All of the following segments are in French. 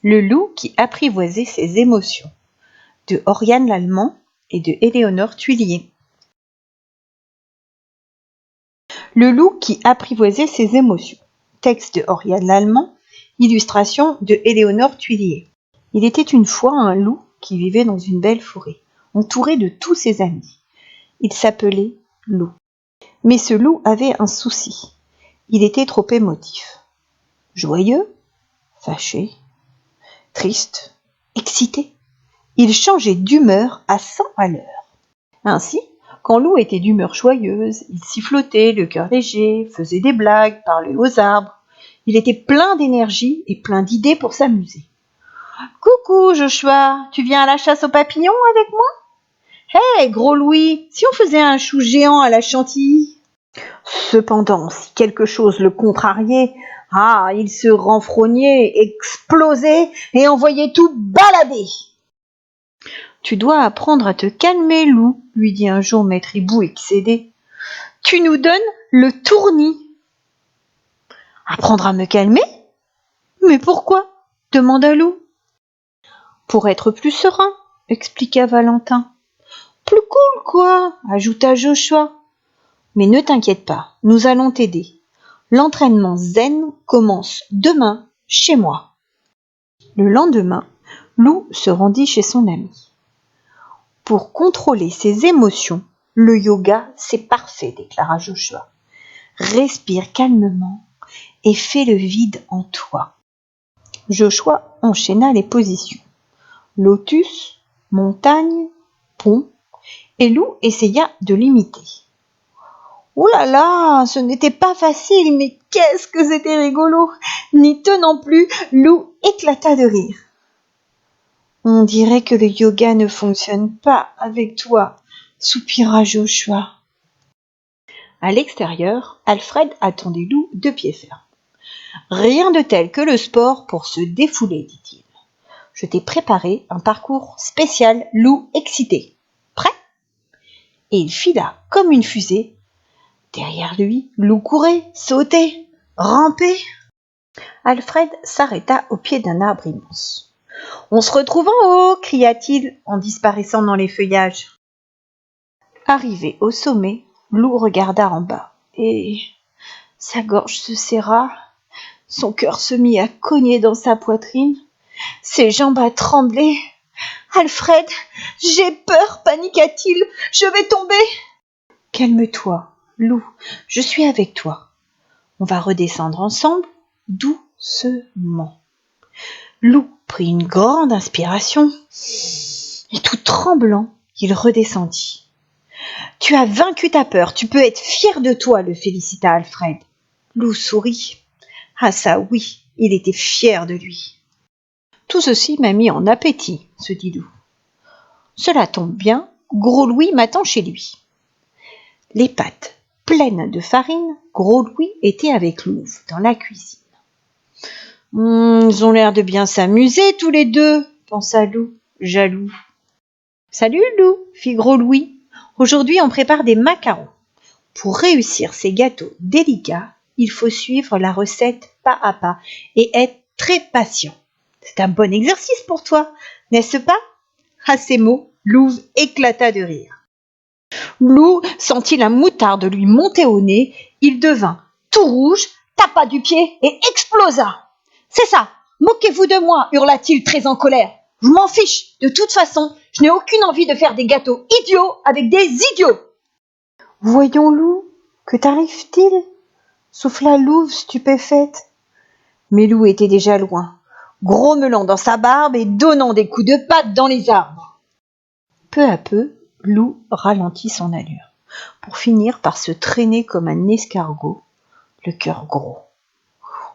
Le loup qui apprivoisait ses émotions, de Oriane Lallemand et de Éléonore Tuillier. Le loup qui apprivoisait ses émotions. Texte de Oriane Lallemand, illustration de Éléonore Tuillier. Il était une fois un loup qui vivait dans une belle forêt, entouré de tous ses amis. Il s'appelait Loup. Mais ce loup avait un souci. Il était trop émotif. Joyeux, fâché, triste, excité. Il changeait d'humeur à 100 à l'heure. Ainsi, quand Loup était d'humeur joyeuse, il sifflotait, le cœur léger, faisait des blagues, parlait aux arbres. Il était plein d'énergie et plein d'idées pour s'amuser. « Coucou, Joshua, tu viens à la chasse aux papillons avec moi ? Hé, gros Louis, si on faisait un chou géant à la chantilly ?» Cependant, si quelque chose le contrariait, il se renfrognait, explosait et envoyait tout balader. « Tu dois apprendre à te calmer, Loup, lui dit un jour Maître Hibou excédé. Tu nous donnes le tournis. Apprendre à me calmer ? Mais pourquoi ? Demanda Loup. Pour être plus serein, expliqua Valentin. Plus cool, quoi, ajouta Joshua. Mais ne t'inquiète pas, nous allons t'aider. L'entraînement zen commence demain chez moi. Le lendemain, Loup se rendit chez son ami. Pour contrôler ses émotions, le yoga, c'est parfait, déclara Joshua. Respire calmement et fais le vide en toi. Joshua enchaîna les positions. Lotus, montagne, pont, et Loup essaya de l'imiter. Oh là là, ce n'était pas facile, mais qu'est-ce que c'était rigolo! N'y tenant plus, Loup éclata de rire. On dirait que le yoga ne fonctionne pas avec toi, soupira Joshua. À l'extérieur, Alfred attendait Loup de pied ferme. Rien de tel que le sport pour se défouler, dit-il. Je t'ai préparé un parcours spécial Loup excité. Prêt ? Et il fila comme une fusée. Derrière lui, Loup courait, sautait, rampait. Alfred s'arrêta au pied d'un arbre immense. « On se retrouve en haut !» cria-t-il en disparaissant dans les feuillages. Arrivé au sommet, Loup regarda en bas et sa gorge se serra, son cœur se mit à cogner dans sa poitrine, ses jambes à trembler. « Alfred, j'ai peur !» paniqua-t-il. « Je vais tomber !»« Calme-toi, Loup, je suis avec toi. On va redescendre ensemble, doucement. » Loup prit une grande inspiration et tout tremblant, il redescendit. « Tu as vaincu ta peur, tu peux être fier de toi, » le félicita Alfred. Loup sourit. Ah ça oui, il était fier de lui. Tout ceci m'a mis en appétit, se dit Loup. Cela tombe bien, Gros Louis m'attend chez lui. Les pattes pleines de farine, Gros Louis était avec Louve dans la cuisine. Ils ont l'air de bien s'amuser tous les deux, pensa Loup, jaloux. Salut Loup, fit Gros Louis. Aujourd'hui on prépare des macarons. Pour réussir ces gâteaux délicats, il faut suivre la recette pas à pas et être très patient. C'est un bon exercice pour toi, n'est-ce pas ? À ces mots, Louve éclata de rire. Loup sentit la moutarde lui monter au nez, il devint tout rouge, tapa du pied et explosa. « C'est ça, moquez-vous de moi !» hurla-t-il très en colère. « Je m'en fiche, de toute façon, je n'ai aucune envie de faire des gâteaux idiots avec des idiots !»« Voyons, Loup, que t'arrive-t-il » souffla Louve stupéfaite. Mais Loup était déjà loin, grommelant dans sa barbe et donnant des coups de patte dans les arbres. Peu à peu, Loup ralentit son allure, pour finir par se traîner comme un escargot, le cœur gros.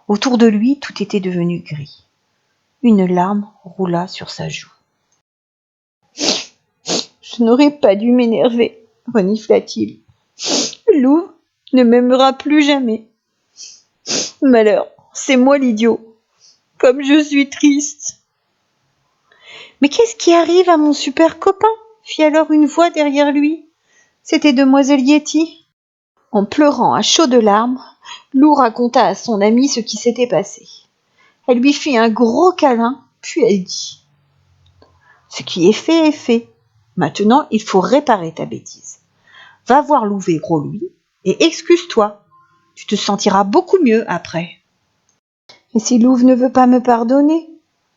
Autour de lui, tout était devenu gris. Une larme roula sur sa joue. « Je n'aurais pas dû m'énerver, » renifla-t-il. « Louve ne m'aimera plus jamais. Malheur, c'est moi l'idiot. Comme je suis triste. » « Mais qu'est-ce qui arrive à mon super copain ?» fit alors une voix derrière lui. C'était demoiselle Yeti. En pleurant à chaudes larmes, Loup raconta à son amie ce qui s'était passé. Elle lui fit un gros câlin Puis elle dit: ce qui est fait est fait. Maintenant, il faut réparer ta bêtise. Va voir Louvet Gros lui et excuse-toi. Tu te sentiras beaucoup mieux après. Et si Louve ne veut pas me pardonner?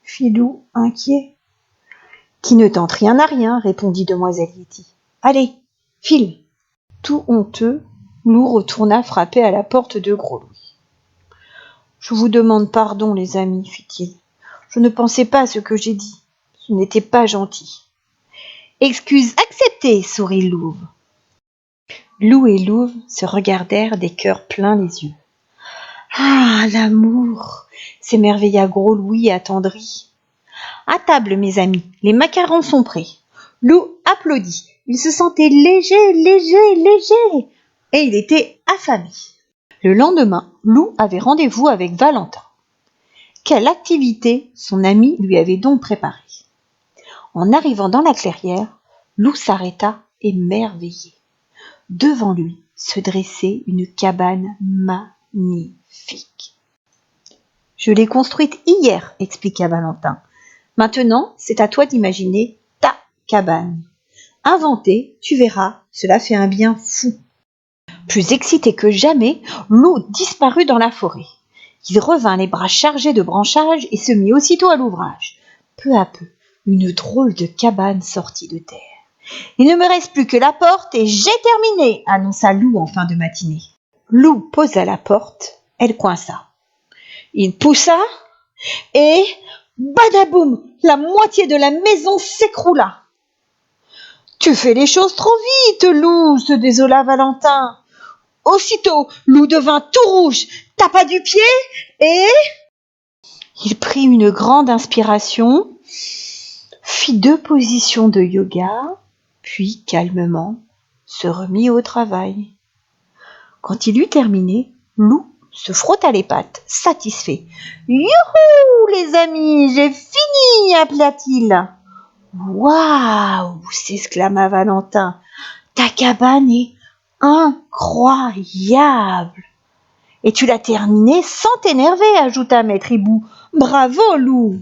Fit Lou, inquiet. Qui ne tente rien n'a rien, répondit demoiselle Yeti. Allez, file. Tout honteux, Lou retourna frapper à la porte de Gros Louis. Je vous demande pardon, les amis, fit-il. Je ne pensais pas à ce que j'ai dit. Ce n'était pas gentil. Excuse acceptée, sourit Louve. Lou et Louve se regardèrent des cœurs pleins les yeux. Ah, l'amour! S'émerveilla Gros Louis attendri. À table, mes amis, les macarons sont prêts. Lou applaudit. Il se sentait léger, et il était affamé. Le lendemain, Lou avait rendez-vous avec Valentin. Quelle activité son ami lui avait donc préparée. En arrivant dans la clairière, Lou s'arrêta émerveillé. Devant lui se dressait une cabane magnifique. Je l'ai construite hier, expliqua Valentin. Maintenant, c'est à toi d'imaginer ta cabane. Inventer, tu verras, cela fait un bien fou. Plus excité que jamais, Lou disparut dans la forêt. Il revint les bras chargés de branchages et se mit aussitôt à l'ouvrage. Peu à peu, une drôle de cabane sortit de terre. Il ne me reste plus que la porte et j'ai terminé, annonça Lou en fin de matinée. Lou posa la porte, elle coinça. Il poussa et badaboum, la moitié de la maison s'écroula. Tu fais les choses trop vite, Lou, se désola Valentin. Aussitôt, Lou devint tout rouge, tapa du pied et... Il prit une grande inspiration, fit 2 positions de yoga, puis calmement se remit au travail. Quand il eut terminé, Lou se frotta les pattes, satisfait. « Youhou, les amis, j'ai fini !» appela-t-il. « Waouh !» s'exclama Valentin. « Ta cabane est incroyable !»« Et tu l'as terminée sans t'énerver !» ajouta Maître Hibou. « Bravo, Lou !»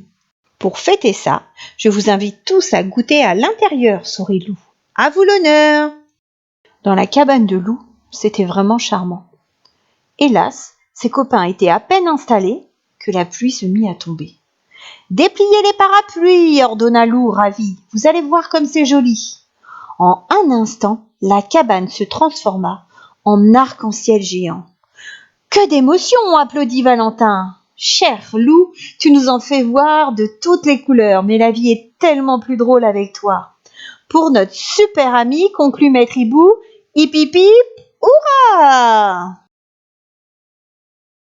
Pour fêter ça, je vous invite tous à goûter à l'intérieur, sourit Lou. À vous l'honneur! Dans la cabane de Lou, c'était vraiment charmant. Hélas, ses copains étaient à peine installés que la pluie se mit à tomber. « Dépliez les parapluies !» ordonna Lou, ravi. « Vous allez voir comme c'est joli !» En un instant, la cabane se transforma en arc-en-ciel géant. « Que d'émotion !» applaudit Valentin. « Cher Lou, tu nous en fais voir de toutes les couleurs, mais la vie est tellement plus drôle avec toi. » Pour notre super ami, conclut Maître Hibou, hip hip hip, hurrah!